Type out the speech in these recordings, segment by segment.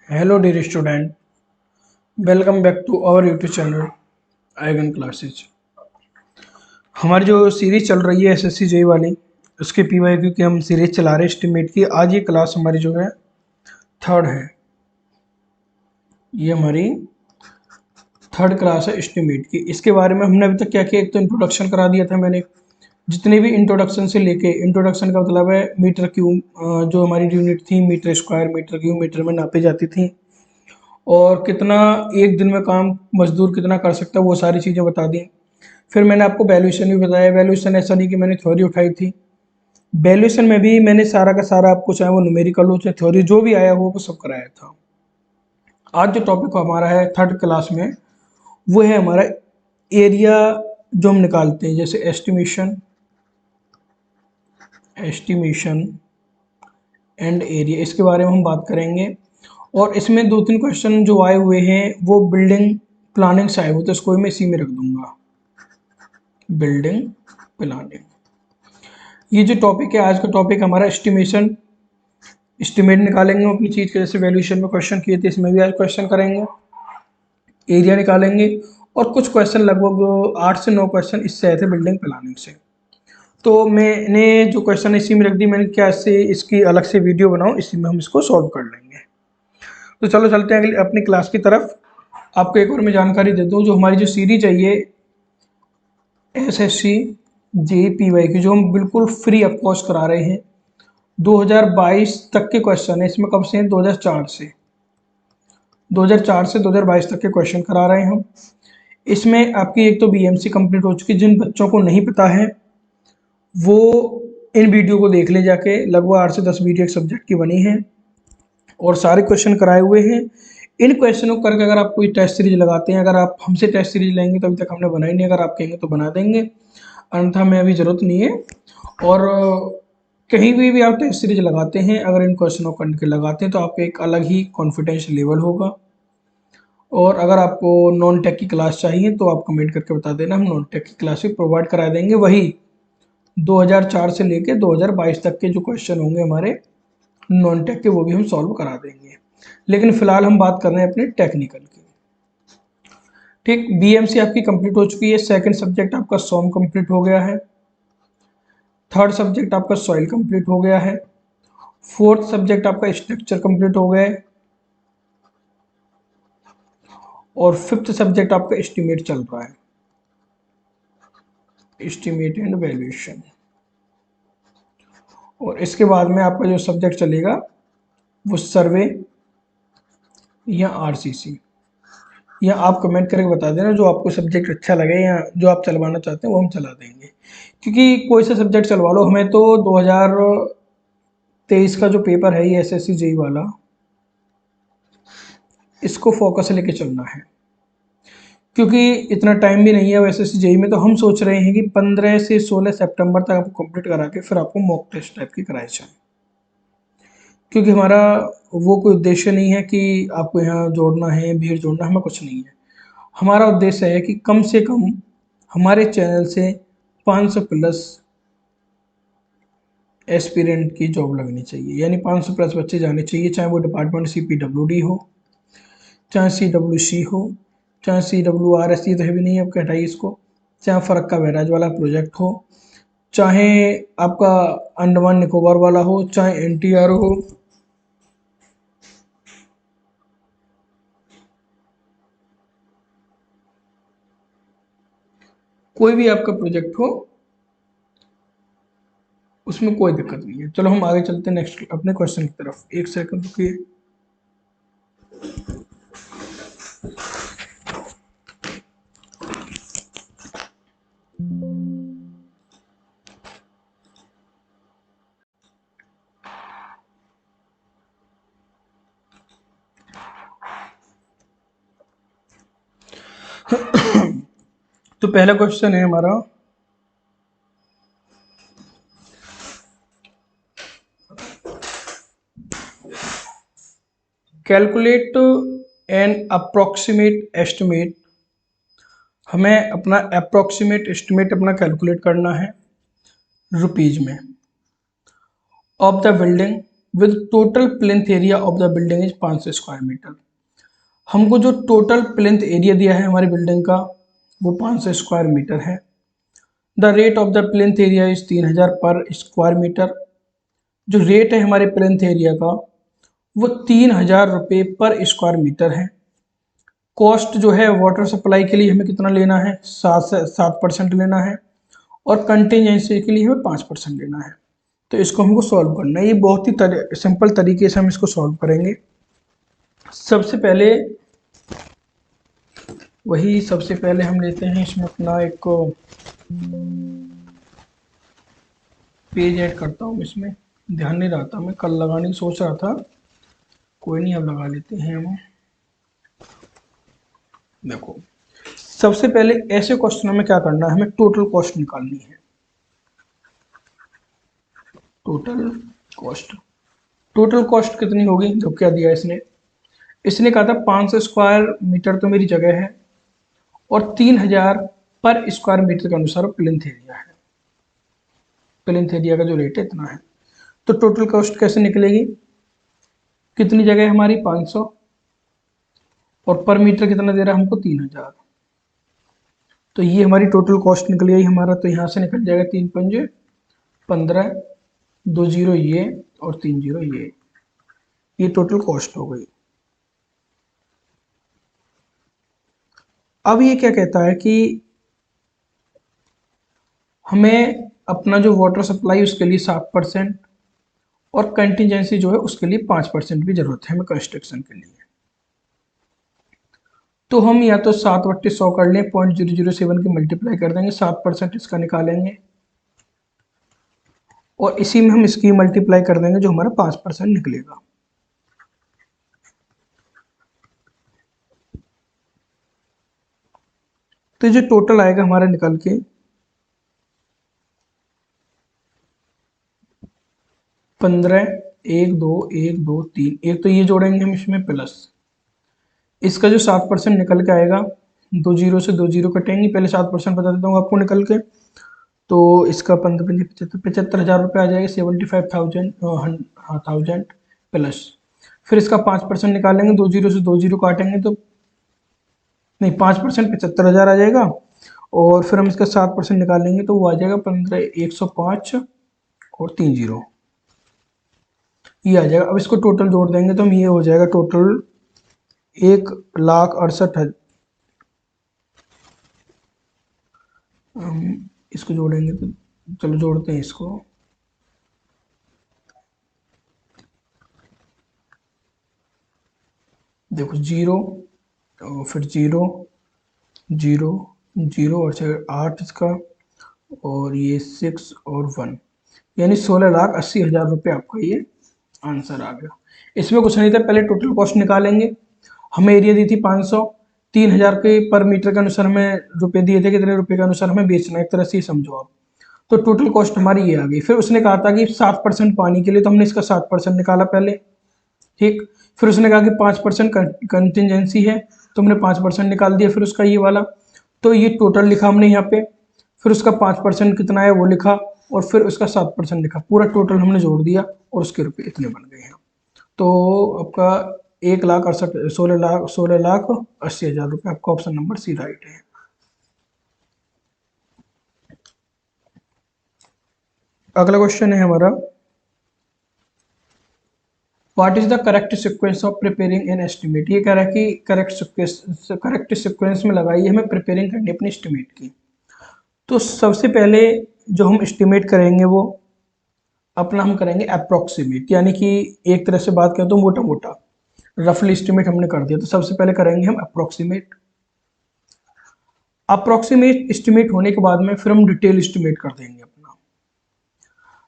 Hello dear student, welcome back to our YouTube channel eigen classes. हमारी जो series चल रही है एसएससी जेई वाली, उसके पीवाईक्यू की हम सीरीज चला रहे हैं एस्टिमेट की। आज ये क्लास हमारी जो है थर्ड है, ये हमारी थर्ड क्लास है एस्टिमेट की। इसके बारे में हमने अभी तक क्या किया, एक तो इंट्रोडक्शन करा दिया था मैंने। जितने भी इंट्रोडक्शन से लेके, इंट्रोडक्शन का मतलब है मीटर क्यूब, जो हमारी यूनिट थी metre square, metre cube, metre में नापी जाती थी, और कितना एक दिन में काम मजदूर कितना कर सकता है, वो सारी चीज़ें बता दी। फिर मैंने आपको वैल्यूएशन भी बताया। वैल्यूएशन ऐसा नहीं कि मैंने थ्योरी उठाई थी, वैल्यूएशन में भी मैंने सारा का सारा आपको, चाहे वो न्यूमेरिकल हो चाहे थ्योरी, जो भी आया हो वो सब कराया था। आज जो टॉपिक हमारा है थर्ड क्लास में, वो है हमारा एरिया जो हम निकालते हैं, जैसे एस्टिमेशन, एस्टिमेशन एंड एरिया, इसके बारे में हम बात करेंगे। और इसमें दो तीन क्वेश्चन जो आए हुए हैं वो बिल्डिंग प्लानिंग से आए हुए, तो इसको मैं इसी में रख दूंगा, बिल्डिंग प्लानिंग। ये जो टॉपिक है, आज का टॉपिक हमारा एस्टिमेशन, एस्टिमेट निकालेंगे हम अपनी चीज़ के, जैसे वैल्यूएशन में क्वेश्चन किए थे, इसमें भी आज क्वेश्चन करेंगे। एरिया निकालेंगे, और कुछ क्वेश्चन, लगभग 8 से 9 क्वेश्चन इससे आए थे बिल्डिंग प्लानिंग से। तो मैंने जो क्वेश्चन इसी में रख दी, मैंने क्या इससे इसकी अलग से वीडियो बनाऊं, इसी में हम इसको सॉल्व कर लेंगे। तो चलो चलते हैं अगली अपनी क्लास की तरफ। आपको एक और मैं जानकारी दे दूं, जो हमारी जो सीरीज है ये एसएससी जेईपीवाई की, जो हम बिल्कुल फ्री ऑफ कॉस्ट करा रहे हैं, 2022 तक के क्वेश्चन है इसमें। कब से हैं? 2004 से, 2004 से 2022 तक के क्वेश्चन करा रहे हैं हम। इसमें आपकी एक तो बीएमसी कंप्लीट हो चुकी है। जिन बच्चों को नहीं पता है वो इन वीडियो को देख ले जाके, लगभग 8 से 10 वीडियो एक सब्जेक्ट की बनी है और सारे क्वेश्चन कराए हुए हैं। इन क्वेश्चनों करके अगर आप कोई टेस्ट सीरीज लगाते हैं, अगर आप हमसे टेस्ट सीरीज लेंगे तो अभी तक हमने बनाई नहीं, अगर आप कहेंगे तो बना देंगे, अन्यथा हमें अभी ज़रूरत नहीं है। और कहीं भी आप टेस्ट सीरीज लगाते हैं, अगर इन क्वेश्चनों को करके लगाते हैं तो आपको एक अलग ही कॉन्फिडेंस लेवल होगा। और अगर आपको नॉन टेक की क्लास चाहिए तो आप कमेंट करके बता देना, हम नॉन टेक की क्लास भी प्रोवाइड करा देंगे। वही 2004 से लेके 2022 तक के जो क्वेश्चन होंगे हमारे नॉन टेक के, वो भी हम सॉल्व करा देंगे। लेकिन फिलहाल हम बात कर रहे हैं अपने टेक्निकल की। ठीक, बीएमसी आपकी कंप्लीट हो चुकी है। सेकंड सब्जेक्ट आपका सॉम कंप्लीट हो गया है। थर्ड सब्जेक्ट आपका सॉइल कंप्लीट हो गया है। फोर्थ सब्जेक्ट आपका स्ट्रक्चर कंप्लीट हो गया है। और फिफ्थ सब्जेक्ट आपका एस्टिमेट चल रहा है, एस्टिमेट एंड वैल्यूएशन। और इसके बाद में आपका जो सब्जेक्ट चलेगा वो सर्वे या आरसीसी, या आप कमेंट करके बता देना जो आपको सब्जेक्ट अच्छा लगे या जो आप चलवाना चाहते हैं वो हम चला देंगे। क्योंकि कोई सा सब्जेक्ट चलवा लो, हमें तो 2023 का जो पेपर है ये एसएससी जेई वाला, इसको फोकस लेके चलना है। क्योंकि इतना टाइम भी नहीं है वैसे एसएससी जेई में, तो हम सोच रहे हैं कि 15 से 16 सितंबर तक आपको कंप्लीट करा के फिर आपको मॉक टेस्ट टाइप की कराई जाए। क्योंकि हमारा वो कोई उद्देश्य नहीं है कि आपको यहाँ जोड़ना है, भीड़ जोड़ना, हमें कुछ नहीं है। हमारा उद्देश्य है कि कम से कम हमारे चैनल से 500 प्लस एस्पिरेंट की जॉब लगनी चाहिए, यानी 500 प्लस बच्चे जाने चाहिए, चाहे वो डिपार्टमेंट CPWD हो, चाहे CWC हो, चाहे CWRS, ये तो है भी नहीं, अब हटाइए इसको, चाहे फरक्का बैराज वाला प्रोजेक्ट हो, चाहे आपका अंडमान निकोबार वाला हो, चाहे NTR हो, कोई भी आपका प्रोजेक्ट हो, उसमें कोई दिक्कत नहीं है। चलो हम आगे चलते हैं नेक्स्ट अपने क्वेश्चन की तरफ। एक सेकंड रुकिए। तो पहला क्वेश्चन है हमारा, कैलकुलेट एन अप्रोक्सीमेट एस्टिमेट। हमें अपना अप्रोक्सीमेट एस्टिमेट अपना कैलकुलेट करना है रुपीज में, of the building with total plinth area of the building is 500 square metre. हमको जो टोटल प्लिंथ एरिया दिया है हमारी बिल्डिंग का वो 500 स्क्वायर मीटर है। The rate of the plinth area is 3000 पर स्क्वायर मीटर। जो रेट है हमारे प्लिंथ एरिया का वो 3000 रुपये पर स्क्वायर मीटर है। कॉस्ट जो है वाटर सप्लाई के लिए हमें कितना लेना है, 7% लेना है, और कंटीजेंसी के लिए हमें 5% लेना है। तो इसको हमको सॉल्व करना है। ये बहुत ही सिंपल तरीके से हम इसको सॉल्व करेंगे। सबसे पहले हम लेते हैं इसमें अपना एक पेज ऐड करता हूँ। इसमें ध्यान नहीं रहा था, मैं कल लगाने की सोच रहा था, कोई नहीं, अब लगा लेते हैं हम। देखो, सबसे पहले ऐसे क्वेश्चन में क्या करना है, हमें टोटल कॉस्ट निकालनी है। टोटल कॉस्ट कितनी होगी, जो क्या दिया इसने कहा था 500 स्क्वायर मीटर तो मेरी जगह है और 3000 पर स्क्वायर मीटर के अनुसार प्लिंथ एरिया है। प्लिंथ एरिया का जो रेट है इतना है। तो टोटल कॉस्ट कैसे निकलेगी, कितनी जगह है हमारी 500 और पर मीटर कितना दे रहा है हमको 3000। तो ये हमारी टोटल कॉस्ट निकल गई हमारा। तो यहाँ से निकल जाएगा 3 पंजे 15, 2 जीरो ये और 3 जीरो ये टोटल कॉस्ट हो गई। अब ये क्या कहता है कि हमें अपना जो वाटर सप्लाई उसके लिए 7% और कंटीजेंसी जो है उसके लिए 5% भी जरूरत है हमें कंस्ट्रक्शन के लिए। तो हम या तो 7/100 कर लें, 0.007 की मल्टीप्लाई कर देंगे, 7% इसका निकालेंगे और इसी में हम इसकी मल्टीप्लाई कर देंगे जो हमारा 5% निकलेगा। तो जो टोटल आएगा हमारा निकल के 15, 1 2 1 2 3, एक तो ये जोड़ेंगे हम इसमें प्लस इसका जो 7% निकल के आएगा, 2 जीरो से 2 जीरो कटेंगे, पहले 7% बता देता हूँ आपको निकल के। तो इसका 15 75,000 रुपये आ जाएगा, 75,000 प्लस फिर इसका 5% निकालेंगे, 2 जीरो से 2 जीरो काटेंगे तो नहीं, 5% 75,000 आ जाएगा और फिर हम इसका 7% निकालेंगे तो वो आ जाएगा 15,105 और 3 जीरो ये आ जाएगा। अब इसको टोटल जोड़ देंगे तो हम ये हो जाएगा टोटल 1,68,000। हम इसको जोड़ेंगे तो चलो जोड़ते हैं इसको। देखो 0 और फिर 0 0 0 और 8 इसका और ये 6 और 1 यानी 16,80,000 रुपये आपका ये आंसर आ गया। इसमें कुछ नहीं था, पहले टोटल कॉस्ट निकालेंगे। हमें एरिया दी थी 500, 3000 के पर मीटर के अनुसार हमें रुपए दिए थे, कितने रुपए के अनुसार हमें बेचना है, एक तरह से ही समझो आप। तो टोटल कॉस्ट हमारी ये आ गई। फिर उसने कहा था कि 7% पानी के लिए, तो हमने इसका 7% निकाला पहले, ठीक। फिर उसने कहा कि 5% कंटिजेंसी है तो हमने 5% निकाल दिया, फिर उसका ये वाला। तो ये टोटल लिखा हमने यहाँ पे, फिर उसका 5% कितना है वो लिखा और फिर उसका 7% लिखा, पूरा टोटल हमने जोड़ दिया और उसके रुपये इतने बन गए हैं। तो आपका 16,80,000 रुपये आपका ऑप्शन नंबर सी राइट है। अगला क्वेश्चन है हमारा, what is the correct sequence of preparing an estimate. ये कह रहा है कि करेक्ट सिक्वेंस में लगाइए हमें प्रिपेयरिंग करनी अपनी एस्टिमेट की। तो सबसे पहले जो हम एस्टिमेट करेंगे वो अपना हम करेंगे अप्रोक्सीमेट, यानी कि एक तरह से बात करें तो मोटा मोटा रफली एस्टिमेट हमने कर दिया। तो सबसे पहले करेंगे हम अप्रोक्सीमेट एस्टिमेट होने के बाद में फिर हम डिटेल एस्टिमेट कर देंगे अपना।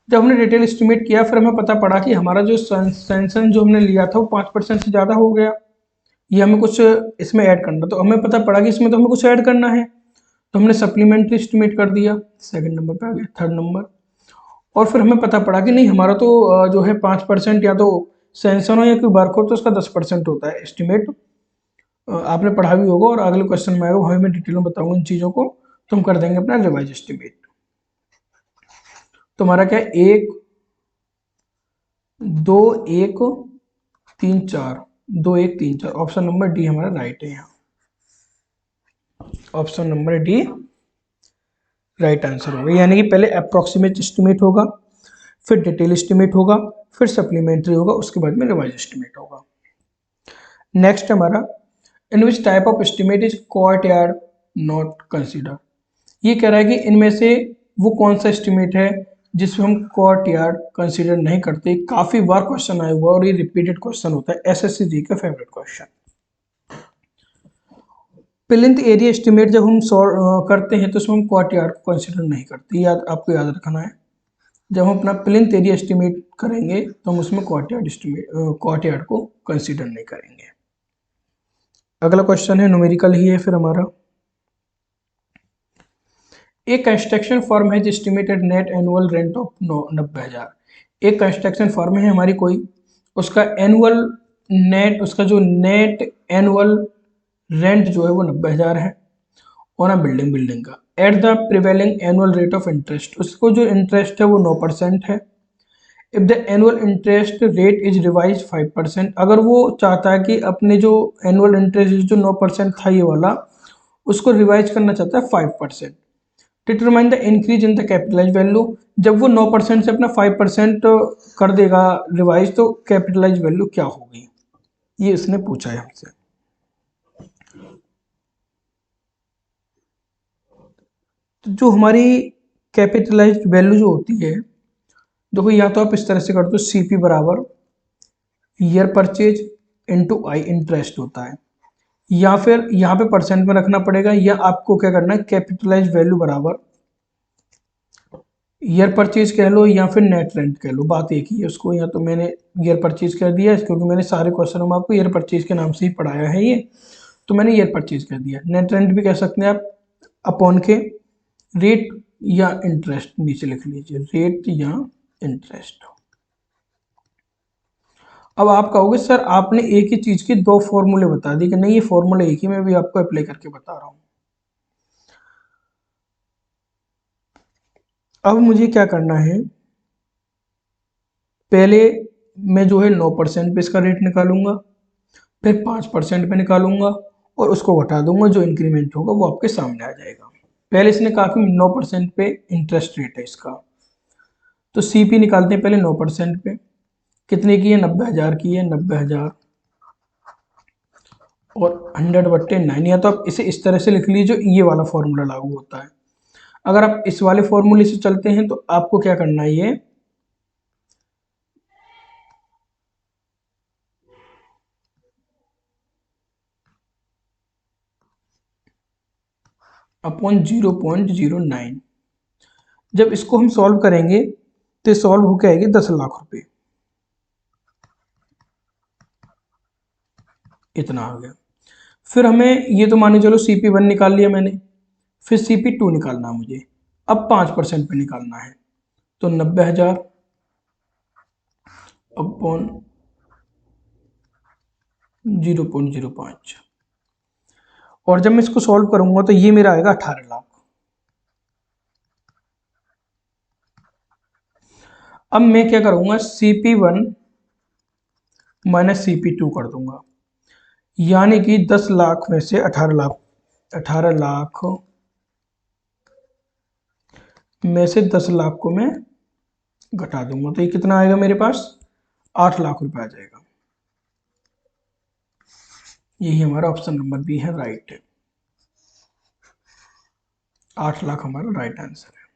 जब हमने डिटेल एस्टिमेट किया फिर हमें पता पड़ा कि हमारा जो सेंसन जो हमने लिया था वो 5% से ज़्यादा हो गया, ये हमें कुछ इसमें ऐड करना। तो हमें पता पड़ा कि इसमें तो हमें कुछ ऐड करना है, तो हमने सप्लीमेंट्री एस्टिमेट कर दिया, सेकंड नंबर पे आ गया, थर्ड नंबर। और फिर हमें पता पड़ा कि नहीं, हमारा तो जो है 5% या तो सेंसन हो या कोई वर्क हो तो उसका 10% होता है एस्टिमेट। आपने पढ़ा भी होगा और अगले क्वेश्चन में आएगा, वहाँ मैं डिटेल में बताऊंगा इन चीज़ों को। तो हम कर देंगे अपना रिवाइज एस्टिमेट। तो हमारा क्या है, 1 दो एक तीन चार, 2 1 3 4, ऑप्शन नंबर डी हमारा राइट है यहाँ। Option number D right answer होगा, यानी कि पहले अप्रोक्सीमेट एस्टिमेट होगा, फिर डिटेल एस्टिमेट होगा, फिर सप्लीमेंट्री होगा, उसके बाद में रिवाइज एस्टिमेट होगा। नेक्स्ट हमारा, in which type of estimate is courtyard not consider. ये कह रहा है कि इनमें से वो कौन सा एस्टिमेट है जिसमें हम कोर्ट यार्ड कंसिडर नहीं करते। काफी बार क्वेश्चन आया हुआ और ये रिपीटेड क्वेश्चन होता है, एसएससी जी का favourite question. Plinth area estimate जब हम करते हैं तो उसमें हम कोर्ट यार्ड को कंसिडर नहीं करते, आपको याद रखना है। जब हम अपना प्लिंथ एरिया एस्टिमेट करेंगे तो हम उसमें कोर्ट यार्ड को कंसिडर नहीं करेंगे। अगला क्वेश्चन है, न्यूमेरिकल ही है फिर हमारा। एक कंस्ट्रक्शन फर्म है estimated net annual rent of 90,000। एक कंस्ट्रक्शन फर्म है हमारी कोई, उसका एनुअल नेट, उसका जो नेट एनुअल रेंट जो है वो 90,000 है ऑन अ बिल्डिंग का, at the prevailing annual rate of interest. उसको जो इंटरेस्ट है वो 9% है। If the annual interest rate is revise 5%, अगर वो चाहता है कि अपने जो एनुअल इंटरेस्ट जो 9% था ये वाला, उसको रिवाइज करना चाहता है 5%। Determine the increase in the capitalise value, जब वो 9% से अपना 5% कर देगा रिवाइज, तो कैपिटलाइज वैल्यू क्या होगी, ये इसने पूछा है हमसे। तो जो हमारी कैपिटलाइज वैल्यू जो होती है, देखो या तो आप इस तरह से कर दो, सीपी बराबर year purchase into I interest होता है, या फिर यहाँ पे परसेंट में रखना पड़ेगा, या आपको क्या करना है, कैपिटलाइज वैल्यू बराबर ईयर परचेज कह लो या फिर नेट रेंट कह लो, बात एक ही है उसको। या तो मैंने ईयर परचेज कर दिया क्योंकि मैंने सारे क्वेश्चन में आपको ईयर परचेज के नाम से ही पढ़ाया है ये, तो मैंने ईयर परचेज कर दिया। नेट रेंट भी कह सकते हैं आप, अपॉन के रेट या इंटरेस्ट, नीचे लिख लीजिए रेट या इंटरेस्ट। अब आप कहोगे सर आपने एक ही चीज के दो फॉर्मूले बता दिए, कि नहीं ये फॉर्मूला एक ही, मैं भी आपको अप्लाई करके बता रहा हूं। अब मुझे क्या करना है, पहले मैं जो है 9% पे इसका रेट निकालूंगा, फिर 5% पे निकालूंगा, और उसको घटा दूंगा, जो इंक्रीमेंट होगा वो आपके सामने आ जाएगा। पहले इसने कहा कि 9% पे इंटरेस्ट रेट है इसका, तो सीपी निकालते हैं पहले 9% पे, कितने की है, 90,000 की है, 90,000 और 100/9, या तो आप इसे इस तरह से लिख लीजिए, ये वाला फॉर्मूला लागू होता है। अगर आप इस वाले फॉर्मूले से चलते हैं तो आपको क्या करना है, ये अपॉन 0.09, जब इसको हम सॉल्व करेंगे तो सॉल्व होकर आएगी 10 लाख रुपए, इतना आ गया। फिर हमें ये तो माने चलो CP1 निकाल लिया मैंने, फिर CP2 निकालना है मुझे, अब 5% पे निकालना है, तो 90,000 अपॉन 0.05, और जब मैं इसको सॉल्व करूंगा तो ये मेरा आएगा 18 लाख। अब मैं क्या करूंगा, CP1 माइनस CP2 कर दूंगा, यानी कि 10 लाख में से 18 लाख, 18 लाख में से 10 लाख को मैं घटा दूंगा, तो ये कितना आएगा मेरे पास, 8 लाख रुपए आ जाएगा। यही हमारा ऑप्शन नंबर बी है, राइट है। 8 लाख हमारा राइट आंसर है।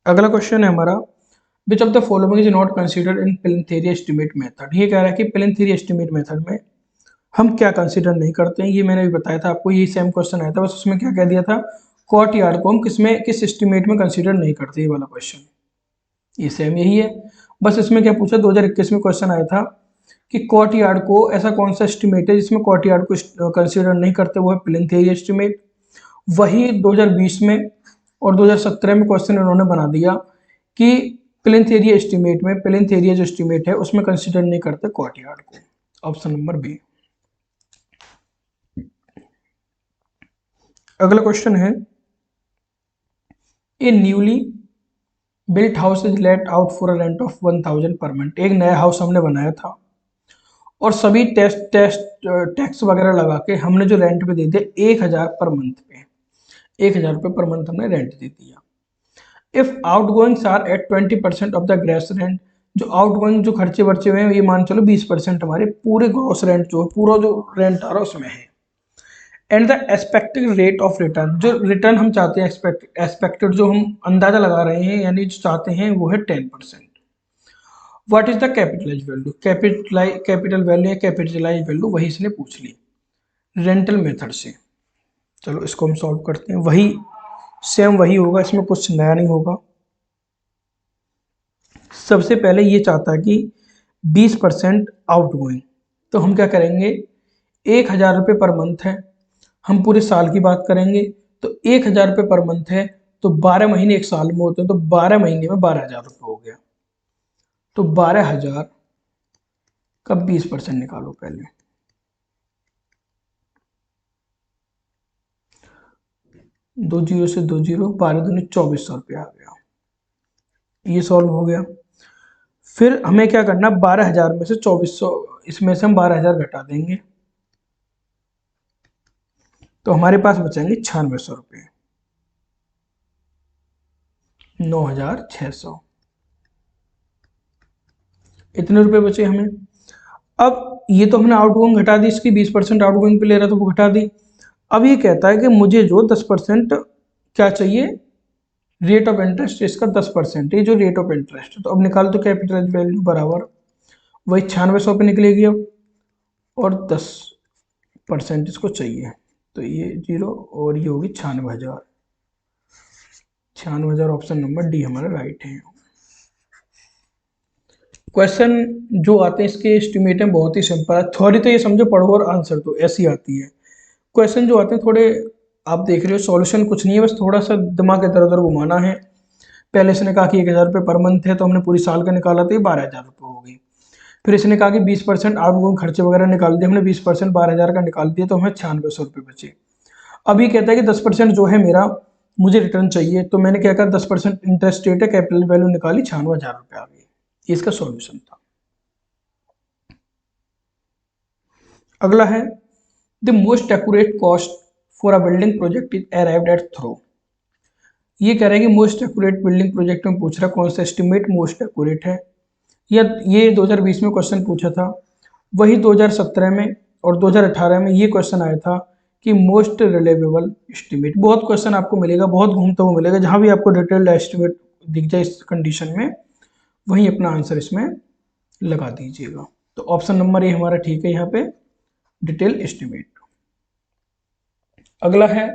अगला क्वेश्चन है हमारा, which of the following is not considered in plinth estimate method. ये कह रहा है कि प्लिंथ एस्टिमेट मेथड में हम क्या कंसिडर नहीं करते हैं, ये मैंने भी बताया था आपको, यही सेम क्वेश्चन आया था, बस उसमें क्या कह दिया था, कॉट यार्ड को हम किस एस्टिमेट में कंसिडर नहीं करते, ये वाला क्वेश्चन, ये सेम यही है। बस इसमें क्या पूछा, 2021 में क्वेश्चन आया था कि कॉट यार्ड को ऐसा कौन सा एस्टिमेट है जिसमें कॉट यार्ड को कंसिडर नहीं करते, वो है प्लिंथ एस्टिमेट। वही 2020 में और 2017 में क्वेश्चन इन्होंने बना दिया कि प्लिंथ एरिया एस्टिमेट में, प्लिंथ एरिया जो एस्टिमेट है उसमें कंसिडर नहीं करते कॉट यार्ड को। Option number B. अगला क्वेश्चन है, a newly built house is let out for a rent of 1000 per month. एक नया हाउस हमने बनाया था और सभी टैक्स वगैरह लगा के हमने जो रेंट पे दे दिया 1000 पर मंथ पे, 1000 रुपये पर मंथ हमने रेंट दे दिया। If out goings are at 20% of the gross rent, जो आउट गोइंग जो खर्चे वर्चे हुए हैं ये मान चलो 20% हमारे पूरे ग्रॉस रेंट जो पूरा जो रेंट आ रहा है उसमें है। And the expected rate of return, जो रिटर्न हम चाहते हैं एक्सपेक्टेड जो हम अंदाजा लगा रहे हैं यानी जो चाहते हैं वो है 10%। What is the capitalise value, capital value या कैपिटलाइज वैल्यू वही इसने पूछ ली रेंटल मेथड से। चलो इसको हम सॉल्व करते हैं, वही सेम वही होगा, इसमें कुछ नया नहीं होगा। सबसे पहले ये चाहता है कि 20% आउट गोइंग, तो हम क्या करेंगे 1000 रुपये पर मंथ है, हम पूरे साल की बात करेंगे तो 1000 रुपये पर मंथ है, तो 12 महीने एक साल में होते हैं, तो 12 महीने में 12,000 रुपये हो गया। तो 12,000 का 20% निकालो पहले, 2 जीरो से 2 जीरो, 12 दूनी 2400 रुपये आ गया। ये सॉल्व हो गया। फिर हमें क्या करना, 12,000 में से 2400, इसमें से हम 12,000 घटा देंगे तो हमारे पास बचेंगे 9600 रुपये, 9,600, इतने रुपए बचे हमें। अब ये तो हमने आउटगोइंग घटा दी, इसकी 20% आउटगोइंग पे ले रहा था वो घटा दी। अब ये कहता है कि मुझे जो 10% क्या चाहिए, रेट ऑफ इंटरेस्ट, इसका 10% ये जो रेट ऑफ इंटरेस्ट है। तो अब निकाल, तो कैपिटल वैल्यू बराबर वही 9600 पे निकलेगी अब, और 10% इसको चाहिए, तो ये 0 और ये होगी 96,000। 96,000 ऑप्शन नंबर डी हमारा राइट है। क्वेश्चन जो आते हैं इसके एस्टिमेट में बहुत ही सिंपल है, थ्योरी तो ये समझो पढ़ो और आंसर तो ऐसी आती है। क्वेश्चन जो आते हैं थोड़े, आप देख रहे हो सॉल्यूशन कुछ नहीं है, बस थोड़ा सा दिमाग इधर उधर घुमाना है। पहले इसने कहा कि 1,000 रुपये पर मंथ है, तो हमने पूरी साल का निकाला तो ये 12,000 रुपये हो गई। फिर इसने कहा कि 20% आउटगोइंग खर्चे वगैरह निकाल दिए हमने, 20% 12,000 का निकाल दिया, तो हमें 9600 रुपये बचे। अब ये कहता है कि 10% जो है मेरा मुझे रिटर्न चाहिए, तो मैंने क्या कहा 10% इंटरेस्ट रेट है, कैपिटल वैल्यू निकाली, 96,000 रुपये आ गई। ये इसका सॉल्यूशन था। अगला है the most accurate cost for a building project is arrived at through. ये कह रहा है कि मोस्ट एक्यूरेट बिल्डिंग प्रोजेक्ट में पूछ रहा है कौन सा एस्टिमेट मोस्ट एक्यूरेट है। या ये 2020 में क्वेश्चन पूछा था, वही 2017 में और 2018 में ये क्वेश्चन आया था कि मोस्ट रिलेवेबल एस्टिमेट। बहुत क्वेश्चन आपको मिलेगा, बहुत घूमता हुआ मिलेगा, जहां भी आपको डिटेल्ड एस्टिमेट दिख जाए इस कंडीशन में, वहीं अपना आंसर इसमें लगा दीजिएगा। तो ऑप्शन नंबर ए हमारा ठीक है यहाँ पे, डिटेल एस्टिमेट। अगला है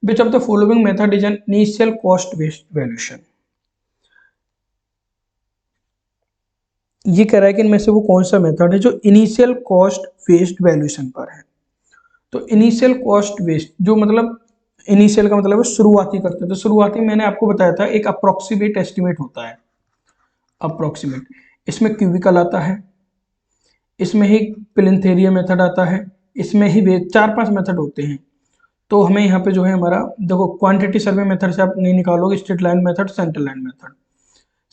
which of the following method is an initial cost based valuation. ये कह रहा है कि इनमें से वो कौन सा मेथड है जो इनिशियल कॉस्ट बेस्ड वैल्यूएशन पर है। तो इनिशियल कॉस्ट बेस्ड जो मतलब, इनिशियल का मतलब है शुरुआती करते हैं, तो शुरुआती मैंने आपको बताया था एक अप्रोक्सीमेट एस्टिमेट होता है, अप्रोक्सीमेट। इसमें क्यूबिकल आता है, इसमें ही प्लिंथेरिया मेथड आता है, इसमें ही वे 4-5 मेथड होते हैं। तो हमें यहाँ पे जो है हमारा देखो, क्वांटिटी सर्वे मेथड से आप नहीं निकालोगे, straight line method, centre line method.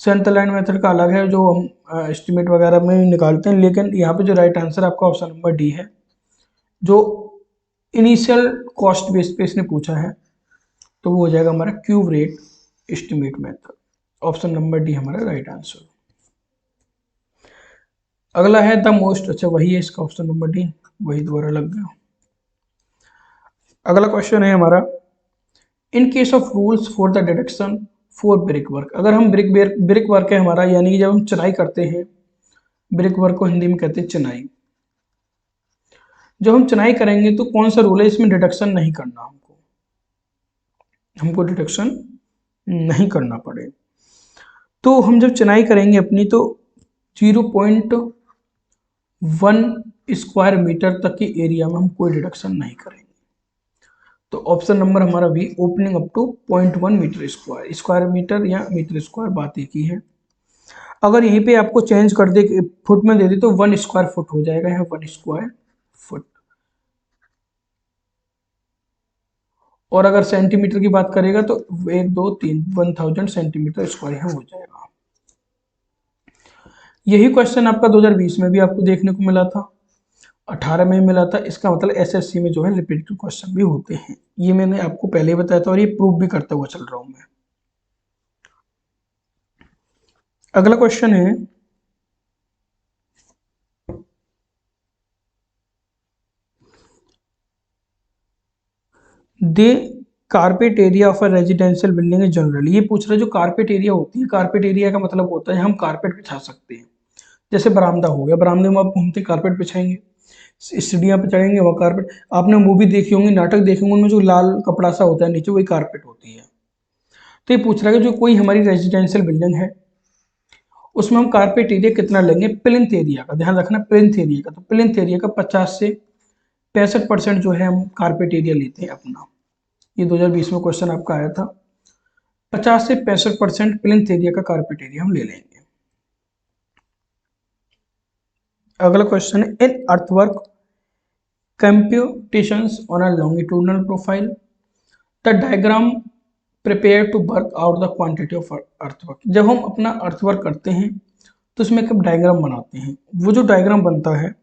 Centre line method का अलग है जो हम एस्टिमेट वगैरह में निकालते हैं, लेकिन यहाँ पे जो राइट आंसर आपका ऑप्शन नंबर डी है, जो इनिशियल कॉस्ट बेस पे इसने पूछा है, तो वो हो जाएगा हमारा cube rate estimate method. Option number D हमारा राइट आंसर। अगला है द मोस्ट, अच्छा वही है इसका ऑप्शन नंबर डी, वही दोबारा लग गया। अगला क्वेश्चन है हमारा, in case of rules for the deduction for brick work. अगर हम ब्रिक वर्क है हमारा, यानी कि जब हम चिनाई करते हैं, ब्रिक वर्क को हिंदी में कहते हैं चिनाई, जब हम चिनाई करेंगे तो कौन सा रूल है इसमें डिडक्शन नहीं करना, हमको डिडक्शन नहीं करना पड़े। तो हम जब चिनाई करेंगे अपनी, तो 0.1 स्क्वायर मीटर तक के एरिया में हम कोई डिडक्शन नहीं करेंगे। तो ऑप्शन नंबर हमारा भी, opening up to 0.1 metre square, square metre या मीटर स्क्वायर बात एक ही है। अगर यहीं पे आपको चेंज कर दे, फुट में दे दे, तो 1 स्क्वायर फुट हो जाएगा, यहाँ 1 स्क्वायर फुट। और अगर सेंटीमीटर की बात करेगा तो 1 2 3 1000 सेंटीमीटर स्क्वायर यहाँ हो जाएगा। यही क्वेश्चन आपका 2020 में भी आपको देखने को मिला था, 18 में मिला था। इसका मतलब एसएससी में जो है रिपीटेड क्वेश्चन भी होते हैं, ये मैंने आपको पहले ही बताया था और ये प्रूव भी करता हुआ चल रहा हूं मैं। अगला क्वेश्चन है, the carpet area of a residential building is generally, ये पूछ रहा है जो कारपेट एरिया होती है, कारपेट एरिया का मतलब होता है हम कारपेट बिछा सकते हैं। जैसे बरामदा हो गया, बरामदे में आप घूमते कारपेट बिछाएंगे, सीढ़ियाँ पे चढ़ेंगे वहाँ कारपेट। आपने मूवी देखी होंगी, नाटक देखे होंगे, उनमें जो लाल कपड़ा सा होता है नीचे, वही कारपेट होती है। तो ये पूछ रहा है जो कोई हमारी रेजिडेंशियल बिल्डिंग है उसमें हम कारपेट एरिया कितना लेंगे, प्लिंथ एरिया का ध्यान रखना, प्लिंथ एरिया का। तो प्लिंथ एरिया का 50 से 65% जो है हम कारपेट एरिया लेते हैं अपना। ये 2020 में क्वेश्चन आपका आया था, 50 से 65% प्लिंथ एरिया का कारपेट एरिया हम ले लेंगे। अगला क्वेश्चन है, इन earthwork computations on a longitudinal profile, the diagram prepare to work out the quantity of earthwork। जब हम अपना अर्थवर्क करते हैं तो उसमें एक डायग्राम बनाते हैं, वो जो डायग्राम बनता है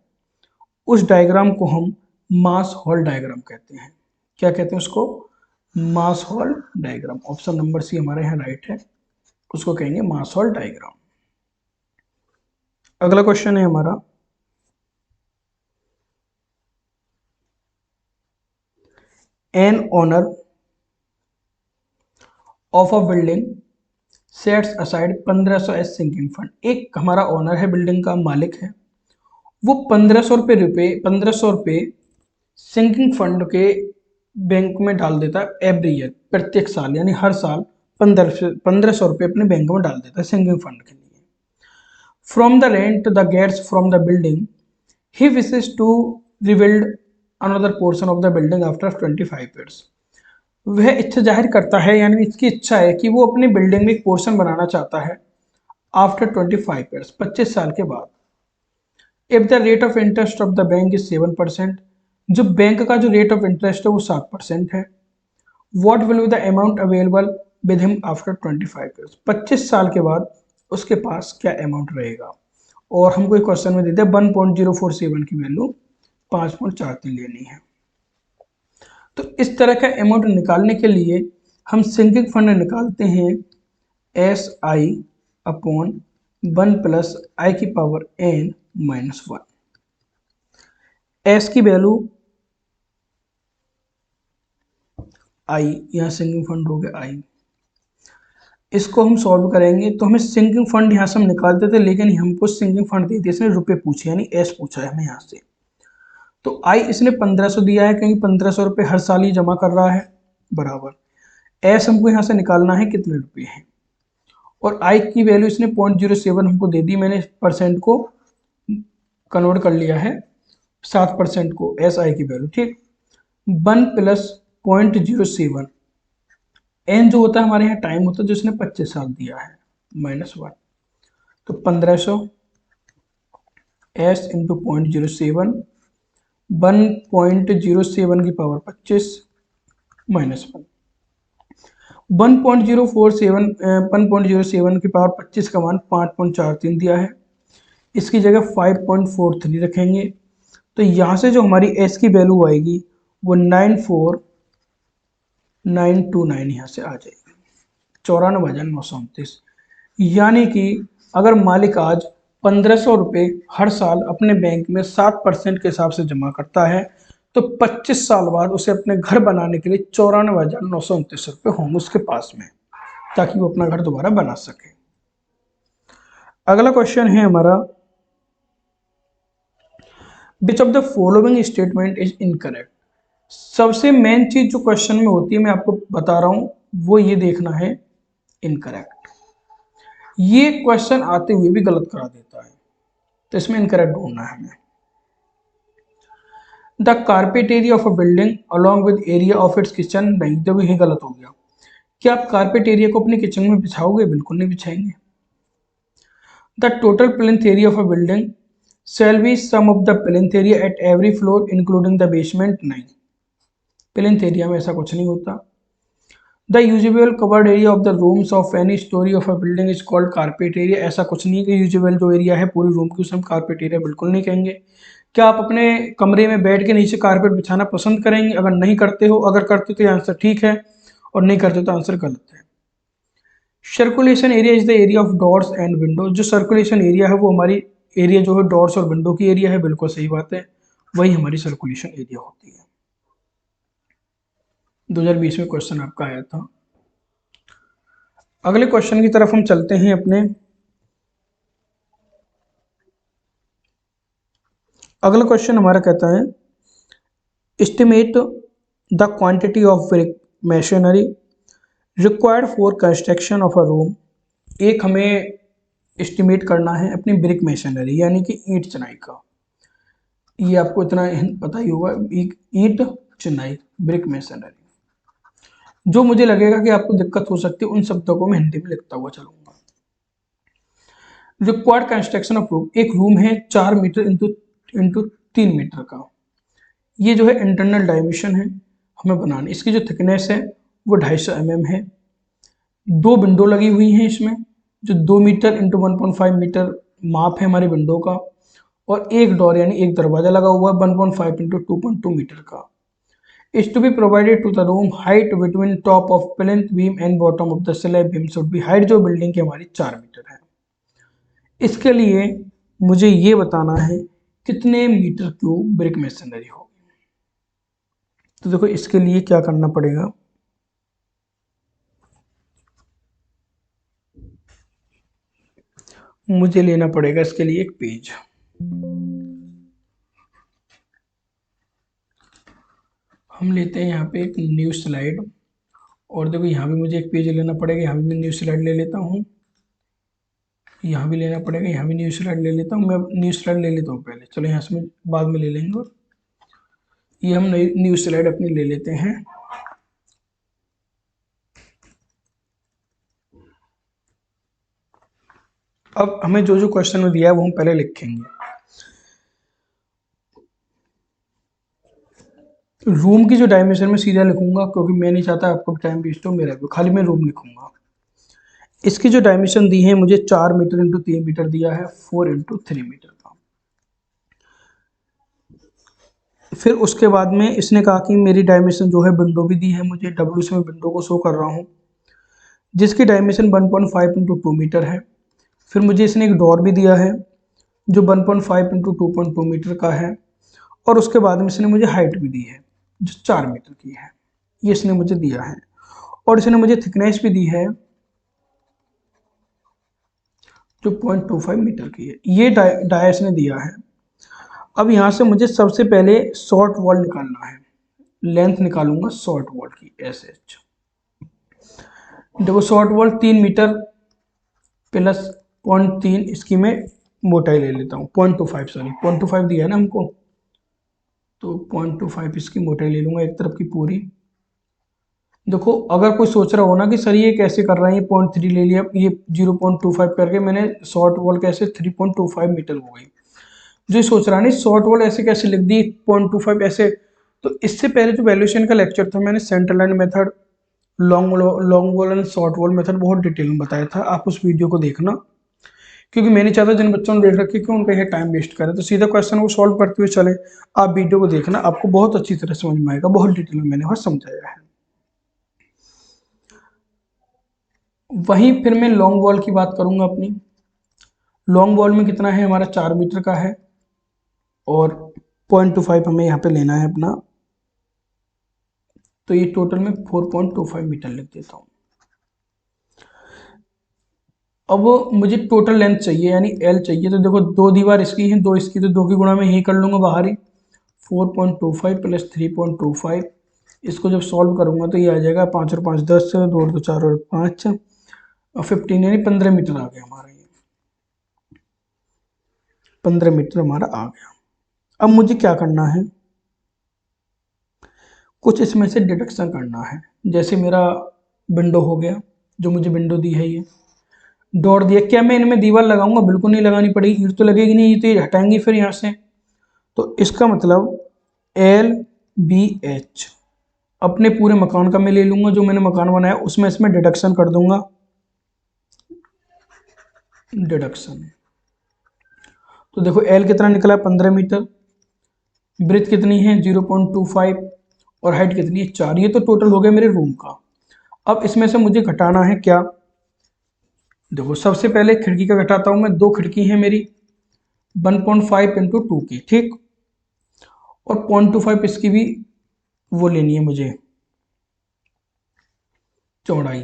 उस डायग्राम को हम मास हॉल डायग्राम कहते हैं। क्या कहते हैं उसको, mass haul diagram. Option number C हमारे यहाँ राइट है, उसको कहेंगे मास हॉल डायग्राम। अगला क्वेश्चन है हमारा, an owner of a building sets aside 1500 as sinking fund. एक हमारा ओनर है, बिल्डिंग का मालिक है, वो 1500 रुपये सिंकिंग फंड के बैंक में डाल देता है एवरी ईयर, प्रत्येक साल, यानी हर साल 1500 रुपये अपने बैंक में डाल देता है सिंकिंग फंड के लिए। From the rent the gets from the building he wishes to rebuild another portion of the building after 25 years. वह इच्छा जाहिर करता है, यानी इसकी इच्छा है कि वो अपनी बिल्डिंग में एक पोर्शन बनाना चाहता है आफ्टर 25 ईयर्स, 25 साल के बाद। If the rate of interest of the bank is 7%, जो बैंक का जो रेट ऑफ इंटरेस्ट है वो 7% है। What will be the amount available with him after 25 years, 25 साल के बाद उसके पास क्या अमाउंट रहेगा। और हमको एक क्वेश्चन में देते हैं 1.047 की वैल्यू 5.43 लेनी है। तो इस तरह का अमाउंट निकालने के लिए हम सिंकिंग फंड निकालते हैं एस आई अपॉन 1 प्लस आई की पावर n माइनस 1। एस की वैल्यू आई, यहाँ सिंकिंग फंड हो गया आई, इसको हम सॉल्व करेंगे तो हमें सिंकिंग फंड यहाँ से हम निकालते थे, लेकिन हमको सिंकिंग फंड दे दिया इसने रुपए पूछे, यानी एस पूछा है हमें यहाँ से। तो आई इसने 1500 दिया है, क्योंकि 1500 रुपये हर साल ही जमा कर रहा है, बराबर एस हमको यहाँ से निकालना है कितने रुपए हैं, और आई की वैल्यू इसने 0.07 हमको दे दी, मैंने परसेंट को कन्वर्ट कर लिया है 7% को, एस आई की वैल्यू, ठीक। 1 प्लस 0.07 एन जो होता है हमारे यहाँ टाइम होता है, जो इसने 25 साल दिया है, माइनस 1। तो 1500 एस इंटू 0.07, 1.07 की पावर 25 माइनस 1। 1.047 की पावर 25 का मान 5.43 दिया है, इसकी जगह 5.43 रखेंगे। तो यहाँ से जो हमारी एस की वैल्यू आएगी वो 94929 यहाँ से आ जाएगी, 94,929। यानी कि अगर मालिक आज 1500 रुपये हर साल अपने बैंक में 7% के हिसाब से जमा करता है, तो 25 साल बाद उसे अपने घर बनाने के लिए 94,929 रुपये होंगे उसके पास में, ताकि वो अपना घर दोबारा बना सके। अगला क्वेश्चन है हमारा, which of the following statement is incorrect. सबसे मेन चीज जो क्वेश्चन में होती है, मैं आपको बता रहा हूं, वो ये देखना है इनकरेक्ट। ये क्वेश्चन आते हुए भी गलत करा देता है, तो इसमें इनकरेक्ट ढूंढना है हमें। The carpet area of a building along with area of its kitchen, नहीं, जब ये गलत हो गया। क्या आप कारपेट एरिया को अपने किचन में बिछाओगे, बिल्कुल नहीं बिछाएंगे। The total plinth area of a building shall be sum of the plinth area at every floor including the basement, नहीं। प्लिंथ एरिया में ऐसा कुछ नहीं होता। The usable covered area of the rooms of any story of a building is called carpet area. ऐसा कुछ नहीं है कि यूजेबल जो एरिया है पूरी रूम की उसे हम कारपेट एरिया बिल्कुल नहीं कहेंगे। क्या आप अपने कमरे में बेड के नीचे कारपेट बिछाना पसंद करेंगे? अगर नहीं करते हो, अगर करते हो तो ये आंसर ठीक है, और नहीं करते तो आंसर गलत है। Circulation area is the area of doors and window. जो सर्कुलेशन एरिया है वो हमारी एरिया जो है डोर्स और विंडो की एरिया है, बिल्कुल सही बात है, वही हमारी सर्कुलेशन एरिया होती है। 2020 में क्वेश्चन आपका आया था। अगले क्वेश्चन की तरफ हम चलते हैं अपने। अगला क्वेश्चन हमारा कहता है estimate the quantity of brick machinery required for construction of a room. एक हमें एस्टिमेट करना है अपनी ब्रिक मशीनरी यानी कि ईंट चिनाई का। ये आपको इतना पता ही होगा, ईंट चिनाई ब्रिक मशीनरी। जो मुझे लगेगा कि आपको दिक्कत हो सकती है उन शब्दों को मैं हिंदी में लिखता हुआ चलूंगा। रिक्वायर्ड कंस्ट्रक्शन ऑफ रूम, एक रूम है 4 मीटर इंटू 3 मीटर का। ये जो है इंटरनल डायमेंशन है हमें बनानी। इसकी जो थिकनेस है वो 250 mm है। 2 विंडो लगी हुई हैं इसमें, जो 2 मीटर इंटू 1.5 मीटर माप है हमारी विंडो का, और एक डोर यानी एक दरवाजा लगा हुआ है 1.5 इंटू 2.2 मीटर का। is to be provided to the room height between top of plinth beam and bottom of the slab beam should be। Height जो बिल्डिंग की हमारी 4 मीटर है। इसके लिए मुझे ये बताना है कितने मीटर क्यूब ब्रिक मेसनरी होगी। तो देखो इसके लिए क्या करना पड़ेगा, मुझे लेना पड़ेगा इसके लिए एक पेज। हम लेते हैं यहाँ पे एक न्यू स्लाइड, और देखो यहाँ भी मुझे एक पेज लेना पड़ेगा। यहाँ भी मैं न्यू स्लाइड ले लेता हूँ, यहाँ भी लेना पड़ेगा, यहाँ भी न्यू स्लाइड ले लेता हूँ। मैं न्यू स्लाइड ले लेता हूँ पहले, चलो यहाँ से बाद में ले लेंगे। ये हम न्यू स्लाइड अपनी ले लेते हैं। अब हमें जो जो क्वेश्चन में दिया है वो हम पहले लिखेंगे। रूम की जो डायमेंशन में सीधा लिखूंगा क्योंकि मैं नहीं चाहता आपको टाइम वेस्ट हो, मेरा भी खाली मैं रूम लिखूंगा। इसकी जो डायमेंशन दी है मुझे 4 मीटर इंटू 3 मीटर दिया है, 4 इंटू 3 मीटर का। फिर उसके बाद में इसने कहा कि मेरी डायमेंशन जो है विंडो भी दी है मुझे, डब्ल्यू से मैं विंडो को शो कर रहा हूँ, जिसकी डायमेंशन 1.5 इंटू 2 मीटर है। फिर मुझे इसने एक डोर भी दिया है जो 1.5 इंटू 2.2 मीटर का है, और उसके बाद में इसने मुझे हाइट भी दी है जो 4 मीटर की है, ये इसने मुझे दिया है। और इसने मुझे थिकनेस भी दी है जो 0.25 मीटर की है, ये डाया इसने दिया है। अब यहाँ से मुझे सबसे पहले शॉर्ट वॉल निकालना है, लेंथ निकालूंगा शॉर्ट वॉल की SH। देखो शॉर्ट वॉल 3 मीटर प्लस 0.3, इसकी मैं मोटाई ले लेता हूँ 0.25, सॉरी 0.25 दिया है ना हमको, तो 0.25 इसकी मोटाई ले लूंगा एक तरफ की पूरी। देखो अगर कोई सोच रहा हो ना कि सर ये कैसे कर रहा है, ये 0.3 ले लिया, ये 0.25 करके मैंने शॉर्ट वॉल कैसे 3.25 मीटर हो गई। जो सोच रहा है ना शॉर्ट वॉल ऐसे कैसे लिख दी 0.25 ऐसे, तो इससे पहले जो वैल्यूएशन का लेक्चर था मैंने centre line method, long wall and short wall method बहुत डिटेल में बताया था, आप उस वीडियो को देखना, क्योंकि मैंने चाहता जिन बच्चों ने देख रखी कि उनका यह टाइम वेस्ट करें, तो सीधा क्वेश्चन को सॉल्व करते हुए चले। आप वीडियो को देखना, आपको बहुत अच्छी तरह समझ में आएगा, बहुत डिटेल में मैंने वह समझाया है। वहीं फिर मैं लॉन्ग वॉल की बात करूंगा अपनी। लॉन्ग वॉल में कितना है हमारा 4 मीटर का है, और 0.25 हमें यहाँ पे लेना है अपना, तो ये टोटल में 4.25 मीटर लिख देता हूँ। अब मुझे टोटल लेंथ चाहिए यानी L चाहिए, तो देखो 2 दीवार इसकी है, 2 इसकी, तो 2 की गुणा में ही कर लूंगा बाहरी। 4.25 प्लस 3.25, इसको जब सॉल्व करूंगा तो ये आ जाएगा 5 और 5 10, 2 और 2 4 और 5 और 15 यानी 15 मीटर आ गया हमारा, ये 15 मीटर हमारा आ गया। अब मुझे क्या करना है, कुछ इसमें से डिडक्शन करना है। जैसे मेरा विंडो हो गया, जो मुझे विंडो दी है, ये डोर दिया, क्या मैं इनमें दीवार लगाऊंगा? बिल्कुल नहीं लगानी पड़ेगी, ईंट तो लगेगी नहीं, ये तो ये हटाएंगे फिर यहाँ से। तो इसका मतलब LBH अपने पूरे मकान का मैं ले लूँगा, जो मैंने मकान बनाया उसमें इसमें डिडक्शन कर दूंगा, डिडक्शन। तो देखो एल कितना निकला, 15 मीटर, ब्रेथ कितनी है 0.25, और हाइट कितनी है 4। ये तो टोटल हो गया मेरे रूम का। अब इसमें से मुझे घटाना है क्या, देखो सबसे पहले खिड़की का घटाता हूं मैं, 2 खिड़की है मेरी 1.5 इंटू 2 की, ठीक, और 0.25 इसकी भी वो लेनी है मुझे चौड़ाई,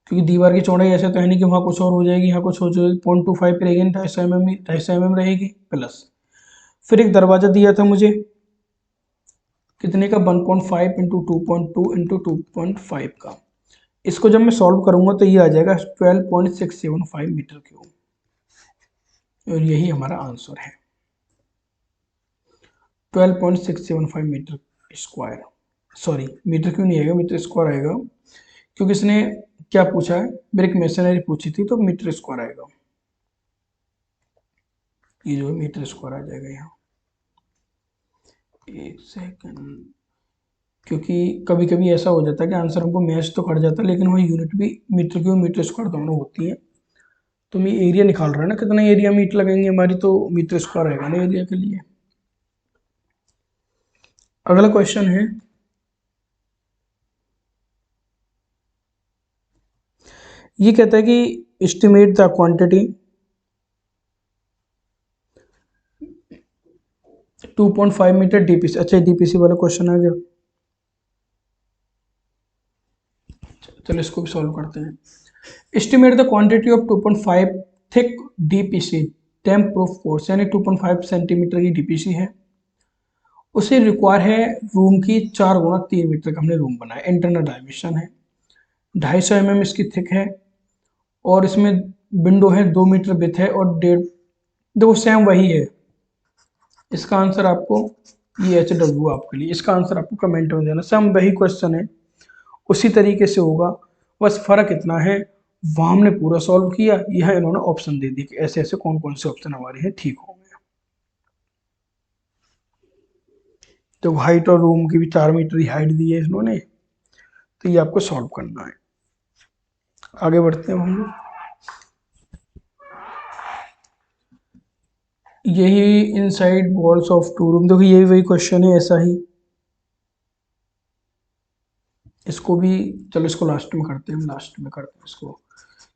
क्योंकि दीवार की चौड़ाई ऐसे तो है नहीं कि वहाँ कुछ और हो जाएगी, यहाँ कुछ हो जाएगी, 0.25 पे रहेगी, 250 mm, 250 mm रहेगी प्लस। फिर एक दरवाज़ा दिया था मुझे कितने का, 1.5 इंटू 2.2 इंटू 2.5 का। इसको जब मैं सॉल्व करूंगा तो ये आ जाएगा 12.675 मीटर क्यूब, और यही हमारा आंसर है, 12.675 मीटर स्क्वायर। सॉरी मीटर क्यों नहीं आएगा, मीटर स्क्वायर आएगा, क्योंकि इसने क्या पूछा है, ब्रिक मेसनरी पूछी थी, तो मीटर स्क्वायर आएगा, ये जो है मीटर स्क्वायर आ जाएगा यहाँ। एक सेकंड, क्योंकि कभी कभी ऐसा हो जाता है कि आंसर हमको मैच तो कर जाता है, लेकिन वो यूनिट भी मीटर क्यूब मीटर स्क्वायर दोनों होती है। तो मैं एरिया निकाल रहा है ना, कितना एरिया मीट लगेंगे हमारी, तो मीटर स्क्वायर आएगा ना एरिया के लिए। अगला क्वेश्चन है, ये कहता है कि estimate the quantity 2.5 metre DPC. अच्छा डीपीसी वाला क्वेश्चन आ गया, चलो इसको भी सॉल्व करते हैं। Estimate the quantity of 2.5 thick DPC damp proof force, यानी 2.5 सेंटीमीटर की डीपीसी है, उसे रिक्वायर है रूम की 4 गुना 3 मीटर का हमने रूम बनाया, इंटरनल डायमेंशन है 250 mm इसकी थिक है, और इसमें विंडो है 2 मीटर विथ है, और 1.5, देखो सेम वही है इसका आंसर आपको, ये HW आपके लिए, इसका आंसर आपको कमेंट में देना, सेम वही क्वेश्चन है, उसी तरीके से होगा, बस फर्क इतना है वहाँ हमने पूरा सॉल्व किया, यह इन्होंने ऑप्शन दे दी कि ऐसे ऐसे कौन कौन से ऑप्शन हमारे हैं ठीक होंगे। तो हाइट और रूम की भी 4 मीटर ही हाइट दी है इन्होंने, तो ये आपको सॉल्व करना है। आगे बढ़ते हैं हम लोग, यही inside walls of two room, देखो यही वही क्वेश्चन है ऐसा ही, इसको भी, चलो इसको लास्ट में करते हैं, हम लास्ट में करते हैं इसको,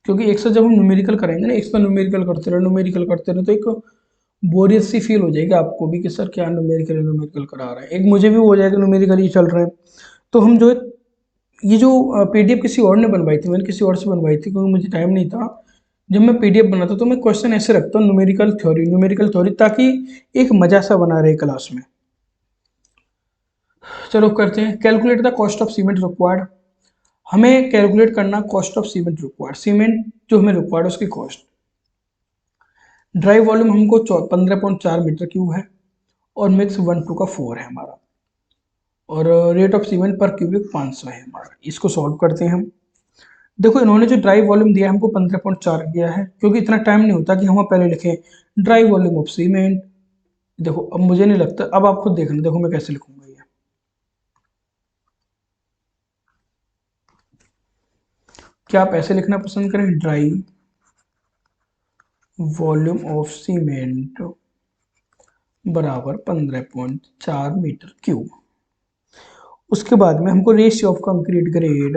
क्योंकि एक साथ जब हम न्यूमेरिकल करेंगे ना, एक साथ न्यूमेरिकल करते रहे तो एक बोरियत सी फील हो जाएगी आपको भी कि सर क्या न्यूमेरिकल करा रहा है, एक मुझे भी हो जाएगा न्यूमेरिकल ही चल रहा है। तो हम जो है, ये जो PDF किसी और ने बनवाई थी, मैंने किसी और से बनवाई थी क्योंकि मुझे टाइम नहीं था, जब मैं PDF बनाता तो मैं क्वेश्चन ऐसे रखता हूँ, न्यूमेरिकल थ्योरी, ताकि एक मजा सा बना रहे क्लास में। चलो करते हैं, calculate the cost of cement required, हमें कैलकुलेट करना cost of cement required, cement जो हमें रिक्वायर्ड उसकी कॉस्ट। ड्राई वॉल्यूम हमको 15.4 मीटर क्यूब है, और मिक्स 1:4 है हमारा, और रेट ऑफ सीमेंट पर क्यूबिक 500 है हमारा। इसको सॉल्व करते हैं हम। देखो इन्होंने जो ड्राई वॉल्यूम दिया है हमको 15.4 दिया है, क्योंकि इतना टाइम नहीं होता कि हम पहले लिखें ड्राई वॉल्यूम ऑफ सीमेंट। देखो अब मुझे नहीं लगता, अब आप खुद देखना, देखो मैं कैसे लिखूंगा ये, क्या आप ऐसे लिखना पसंद करें, ड्राई वॉल्यूम ऑफ सीमेंट बराबर 15.4 मीटर क्यूब। उसके बाद में हमको ratio of concrete grade,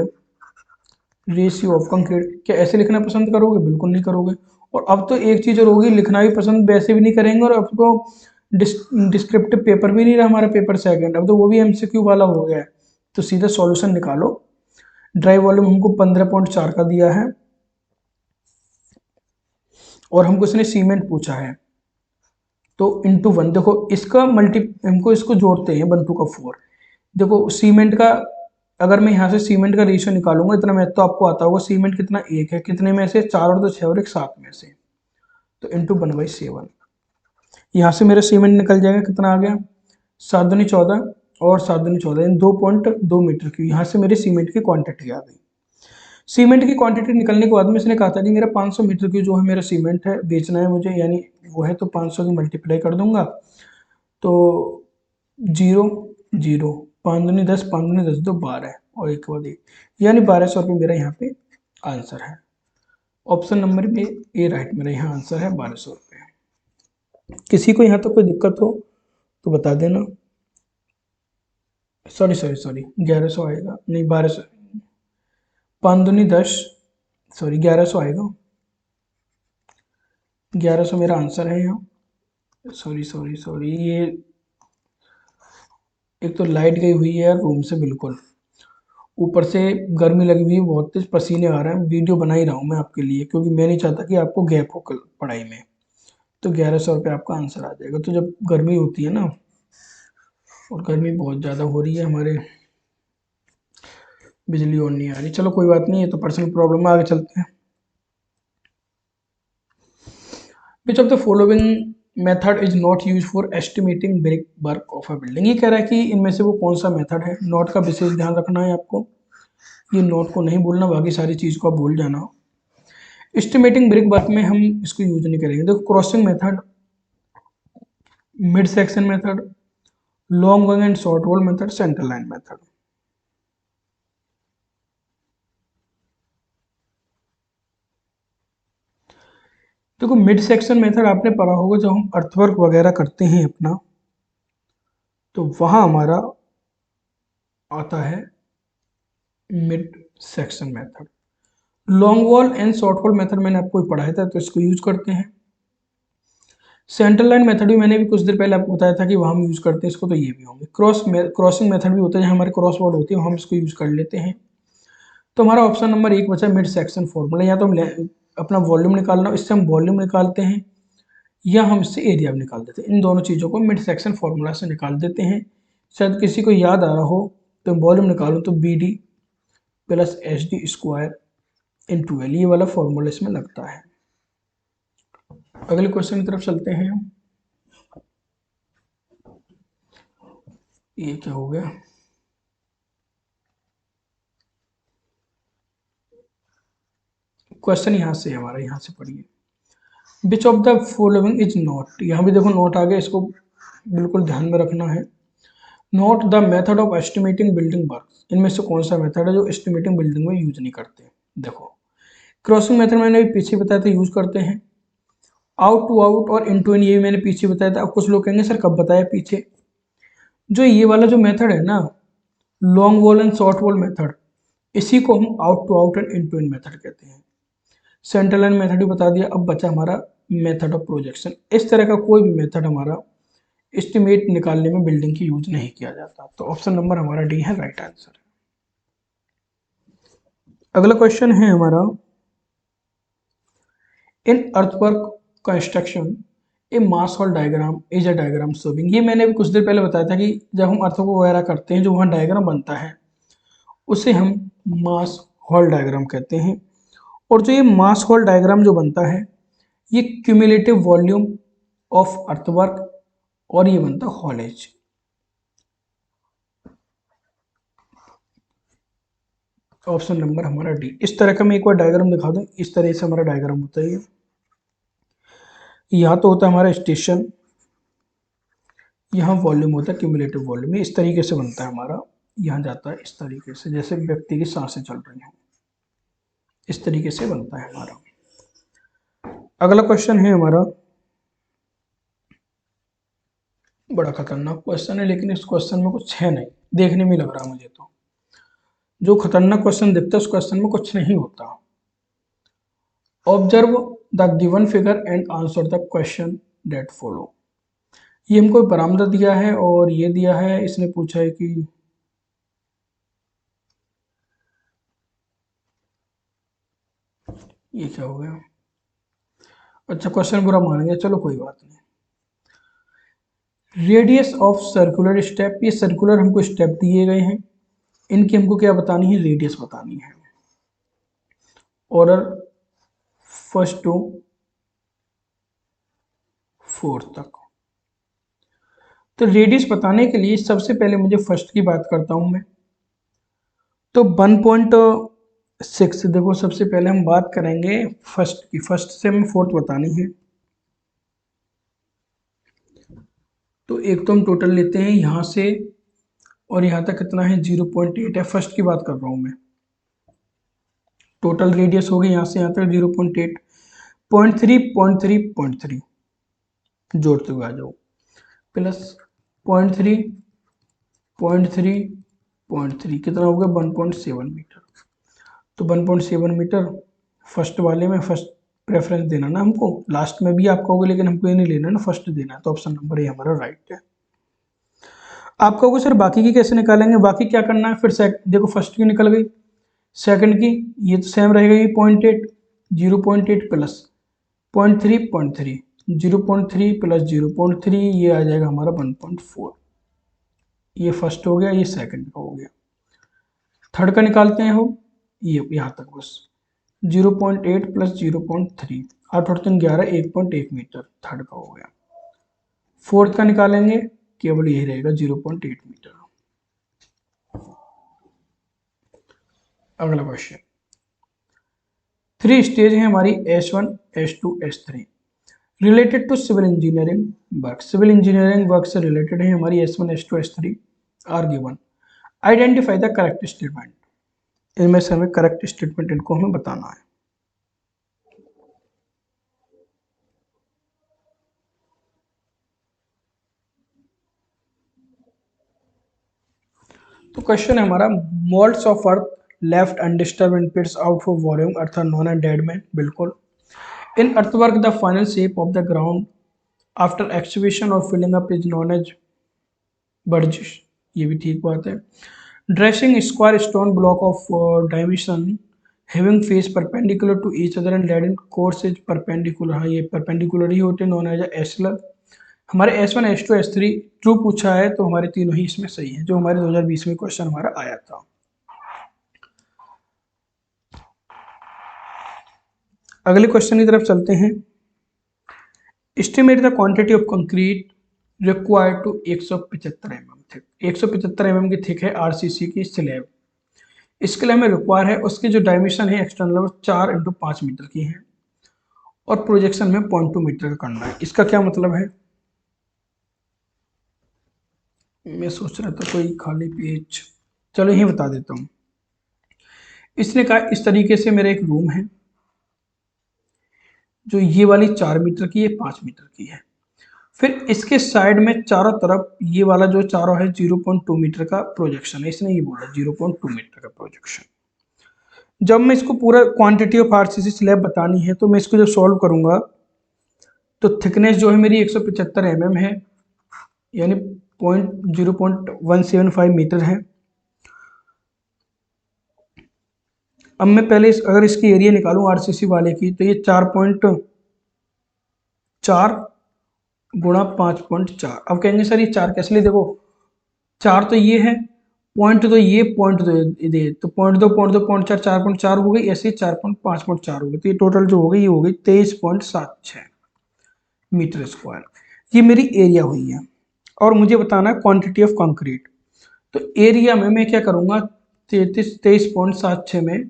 ratio of concrete, क्या ऐसे लिखना पसंद करोगे, बिल्कुल नहीं करोगे। और अब तो एक चीज़ और होगी, लिखना भी पसंद वैसे भी नहीं करेंगे, और अब तो डिस्क्रिप्टिव पेपर भी नहीं रहा हमारा, पेपर सेकंड, अब तो वो भी MCQ वाला हो गया है। तो सीधा सॉल्यूशन निकालो, ड्राई वॉल्यूम हमको 15.4 का दिया है, और हमको इसने सीमेंट पूछा है, तो इंटू 1, देखो इसका मल्टी, हमको इसको जोड़ते हैं 1:4। देखो सीमेंट का, अगर मैं यहाँ से सीमेंट का रेशियो निकालूंगा, इतना मैथ तो आपको आता होगा, सीमेंट कितना एक है, कितने में से 4 और 2 6 और 1 7 में से, तो इंटू 1/7। यहाँ से मेरा सीमेंट निकल जाएगा, कितना आ गया 7 दूनी 14, और 7 दूनी 14, यानी 2.2 मीटर की, यहाँ से मेरे सीमेंट की क्वांटिटी आ गई। सीमेंट की क्वांटिटी निकलने के बाद में इसने कहा था कि मेरा 500 मीटर की जो है मेरा सीमेंट है बेचना है मुझे, यानी वो है, तो 500 की मल्टीप्लाई कर दूंगा, तो 0 0 5 दूनी 10, 5 दूनी 10, 2 12 और एक बाद एक, यानी 1200 रुपये मेरा यहाँ पे आंसर है। ऑप्शन नंबर में ए राइट मेरा यहाँ आंसर है 1200 रुपये। किसी को यहाँ तक कोई दिक्कत हो तो बता देना। सॉरी सॉरी सॉरी 1100 आएगा, नहीं 1200, 5 दूनी 10, सॉरी 1100 आएगा, 1100 मेरा आंसर है यहाँ। सॉरी सॉरी सॉरी, ये एक तो लाइट गई हुई है यार रूम से बिल्कुल, ऊपर से गर्मी लगी हुई है, बहुत तेज पसीने आ रहे हैं। वीडियो बना ही रहा हूँ मैं आपके लिए, क्योंकि मैं नहीं चाहता कि आपको गैप हो कल पढ़ाई में। तो 1100 रुपये आपका आंसर आ जाएगा। तो जब गर्मी होती है ना, और गर्मी बहुत ज़्यादा हो रही है, हमारे बिजली और नहीं आ रही, चलो कोई बात नहीं, ये तो पर्सनल प्रॉब्लम है, आगे चलते हैं। Which of the following method is not use for estimating brick work of a building. ये कह रहा है कि इनमें से वो कौन सा मेथड है। नोट का विशेष ध्यान रखना है आपको, ये नोट को नहीं भूलना, बाकी सारी चीज़ को आप भूल जाना। एस्टिमेटिंग ब्रिक वर्क में हम इसको यूज नहीं करेंगे। देखो, crossing method, mid section method, long wall and short wall method, centre line method. देखो, मिड सेक्शन मेथड आपने पढ़ा होगा, जब हम अर्थवर्क वगैरह करते हैं अपना, तो वहां हमारा आता है mid section method. Long wall and short wall method मैंने आपको पढ़ाया था, तो इसको यूज करते हैं। सेंटर लाइन मेथड भी मैंने भी कुछ देर पहले आपको बताया था कि वहाँ हम यूज करते हैं इसको, तो ये भी होंगे। क्रॉसिंग मेथड भी होता है, जहाँ हमारे क्रॉस वॉल होती है, हम इसको यूज कर लेते हैं। तो हमारा ऑप्शन नंबर 1 बचा मिड सेक्शन फॉर्मूला। या तो हम अपना वॉल्यूम निकालना, इससे हम वॉल्यूम निकालते हैं, या हम इससे एरिया भी निकाल देते हैं। इन दोनों चीज़ों को मिड सेक्शन फॉर्मूला से निकाल देते हैं। शायद किसी को याद आ रहा हो, तो वॉल्यूम निकालूँ तो B D plus H D square into L, ये वाला फॉर्मूला इसमें लगता है। अगले क्वेश्चन की तरफ चलते हैं। ये क्या हो गया, क्वेश्चन यहाँ से हमारा, यहाँ से पढ़िए। Which of the following is not, यहाँ भी देखो नोट आ गया, इसको बिल्कुल ध्यान में रखना है। Note the method of estimating building work, इनमें से कौन सा मेथड है जो एस्टिमेटिंग बिल्डिंग में यूज नहीं करते। देखो, क्रॉसिंग मेथड मैंने भी पीछे बताया था यूज करते हैं। आउट टू आउट और इन टू इन, ये भी मैंने पीछे बताया था। अब कुछ लोग कहेंगे सर कब बताया पीछे। जो ये वाला जो मेथड है ना, long wall and short wall method, इसी को हम out to out and in to in method कहते हैं। सेंट्रल लाइन मेथड भी बता दिया। अब बचा हमारा मेथड ऑफ प्रोजेक्शन। इस तरह का कोई भी मेथड हमारा एस्टिमेट निकालने में बिल्डिंग की यूज नहीं किया जाता। तो ऑप्शन नंबर हमारा डी है राइट आंसर। अगला क्वेश्चन है हमारा, in earthwork construction a mass haul diagram is a diagram showing. ये मैंने भी कुछ देर पहले बताया था कि जब हम अर्थवर्क वगैरह करते हैं, जो वहाँ डायग्राम बनता है उसे हम मास हॉल डायग्राम कहते हैं। और जो ये मास हॉल डायग्राम जो बनता है, ये क्यूमुलेटिव वॉल्यूम ऑफ अर्थवर्क, और ये बनता है हॉलेज। ऑप्शन नंबर हमारा डी। इस तरह का मैं एक बार डायग्राम दिखा दूं, इस तरह से हमारा डायग्राम होता है। यहाँ तो होता है हमारा स्टेशन, यहाँ वॉल्यूम होता है क्यूमुलेटिव वॉल्यूम, इस तरीके से बनता है हमारा। यहाँ जाता है इस तरीके से, जैसे व्यक्ति की सांसें चल रही हों, इस तरीके से बनता है हमारा। अगला क्वेश्चन है हमारा, बड़ा खतरनाक क्वेश्चन है, लेकिन इस क्वेश्चन में कुछ है नहीं, देखने में लग रहा मुझे तो। जो खतरनाक क्वेश्चन दिखता है उस क्वेश्चन में कुछ नहीं होता। Observe the given figure and answer the question that follow. ये हमको बरामदा दिया है, और ये दिया है, इसने पूछा है कि ये क्या हो गया। अच्छा, क्वेश्चन बुरा मान गया, चलो कोई बात नहीं। रेडियस ऑफ सर्कुलर स्टेप, ये सर्कुलर हमको स्टेप दिए गए हैं, इनकी हमको क्या बतानी है, रेडियस बतानी है। ऑर्डर फर्स्ट टू फोर्थ तक। तो रेडियस बताने के लिए सबसे पहले मुझे फर्स्ट की बात करता हूं मैं। तो 1.6, देखो सबसे पहले हम बात करेंगे फर्स्ट की, फर्स्ट से हमें फोर्थ बतानी है। तो एक तो हम टोटल लेते हैं यहाँ से और यहाँ तक कितना है 0.8 है, फर्स्ट की बात कर रहा हूँ मैं। टोटल रेडियस होगी यहाँ से यहाँ तक 0.8, 0.3 0.3 0.3 जोड़ते हुए आ जाओ, प्लस 0.3 0.3 0.3 कितना हो गया 1.7 मीटर। तो 1.7 मीटर फर्स्ट वाले में फर्स्ट प्रेफरेंस देना ना हमको, लास्ट में भी आप कहोगे लेकिन हमको ये नहीं लेना ना, फर्स्ट देना है। तो ऑप्शन नंबर ये हमारा राइट है। आप कहोगे सर बाकी की कैसे निकालेंगे, बाकी क्या करना है फिर देखो फर्स्ट की निकल गई, सेकंड की ये तो सेम रहेगा, ये 0.8 0.8 प्लस 0.3 0.3 0.3 प्लस 0.3 ये आ जाएगा हमारा 1.4। ये फर्स्ट हो गया, ये सेकंड का हो गया। थर्ड का निकालते हैं हम, ये यहाँ तक बस 0.8 प्लस 0.3 8 और 3 11 1.1 मीटर थर्ड का हो गया। फोर्थ का निकालेंगे, केवल यही रहेगा 0.8 मीटर। अगला क्वेश्चन, 3 स्टेज है हमारी S1 S2 S3 related to civil engineering work. Civil engineering work से रिलेटेड है हमारी S1 S2 S3 are given. Identify the correct statement, इनमें से हमें करेक्ट स्टेटमेंट इनको हमें बताना है। तो क्वेश्चन है हमारा, moulds of earth left undisturb and pits out for volume earth are known and dead man, बिल्कुल। In earthwork the final shape of the ground after excavation और filling up is known as बर्जिश, ये भी ठीक बात है। Dressing square stone block of dimension having face perpendicular to each other and laid in course is perpendicular, हाँ ये perpendicular ही होते हैं, नॉन एज एस्लर। हमारे S1 S2 S3 ट्रू पूछा है तो हमारे तीनों ही इसमें सही है, जो हमारे 2020 में क्वेश्चन हमारा आया था। अगले क्वेश्चन की तरफ चलते हैं। Estimate the quantity of concrete required to 175 mm thick, 175 mm की थिक है आरसीसी की स्लैब। इसके लिए हमें रिक्वायर है, उसकी जो डायमेंशन है एक्सटर्नल 4x5 मीटर की है और प्रोजेक्शन में 0.2 मीटर का करना है। इसका क्या मतलब है, मैं सोच रहा था कोई खाली पेज, चलो यही बता देता हूँ। इसने कहा इस तरीके से मेरा एक रूम है, जो ये वाली 4 मीटर की, ये 5 मीटर की है। फिर इसके साइड में चारों तरफ ये वाला जो चारों है 0.2 मीटर का प्रोजेक्शन है, इसने ये बोला 0.2 मीटर का प्रोजेक्शन। जब मैं इसको पूरा क्वांटिटी ऑफ आरसीसी स्लैब बतानी है तो मैं इसको जब सॉल्व करूंगा तो थिकनेस जो है मेरी 175 mm है, यानी 0.175 मीटर है। अब मैं पहले अगर इसकी एरिया निकालूं आरसीसी वाले की तो ये 4.4 गुणा 5.4। अब कहेंगे सर ये 4 कैसे लिए, देखो 4 तो ये है, पॉइंट तो ये, पॉइंट तो ये, तो पॉइंट 4 4.4 हो गई, ऐसे 4.5.4 हो गई। तो ये टोटल जो हो गई ये हो गई 23.76 मीटर स्क्वायर। ये मेरी एरिया हुई है और मुझे बताना है क्वांटिटी ऑफ कंक्रीट। तो एरिया में मैं क्या करूंगा, 23.76 में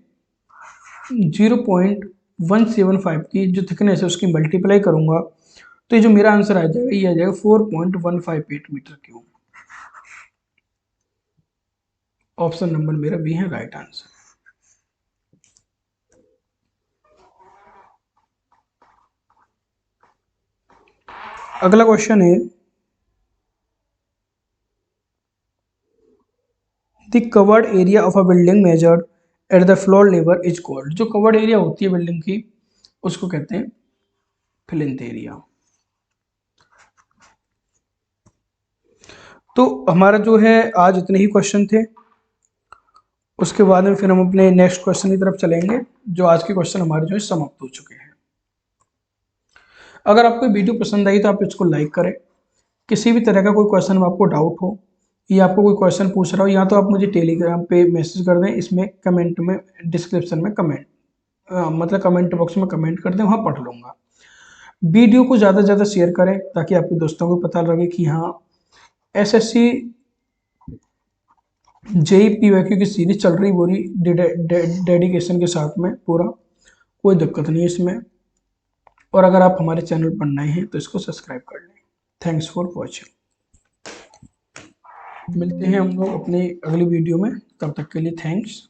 0.175 की जो थिकनेस है उसकी मल्टीप्लाई करूंगा, तो ये जो मेरा आंसर आ जाएगा ये आ जाएगा 4.158 मीटर क्यूब। ऑप्शन नंबर मेरा बी है राइट आंसर। अगला क्वेश्चन है, the covered area of a building measured at the floor level is called. जो कवर्ड एरिया होती है बिल्डिंग की उसको कहते हैं प्लिंथ एरिया। तो हमारा जो है आज इतने ही क्वेश्चन थे, उसके बाद में फिर हम अपने नेक्स्ट क्वेश्चन की तरफ चलेंगे, जो आज के क्वेश्चन हमारे जो है समाप्त हो चुके हैं। अगर आपको वीडियो पसंद आई तो आप इसको लाइक करें। किसी भी तरह का कोई क्वेश्चन में आपको डाउट हो या आपको कोई क्वेश्चन पूछ रहा हो, या तो आप मुझे टेलीग्राम पे मैसेज कर दें, इसमें कमेंट में डिस्क्रिप्शन में कमेंट मतलब कमेंट बॉक्स में कमेंट कर दें, वहाँ पढ़ लूँगा। वीडियो को ज़्यादा से ज़्यादा शेयर करें ताकि आपके दोस्तों को पता लगे कि हाँ एसएससी जेई पीवाईक्यू की सीरीज चल रही पूरी डेडिकेशन के साथ में, पूरा कोई दिक्कत नहीं है इसमें। और अगर आप हमारे चैनल पर नए हैं तो इसको सब्सक्राइब कर लें। Thanks for watching. मिलते हैं हम लोग अपनी अगली वीडियो में, तब तक के लिए थैंक्स।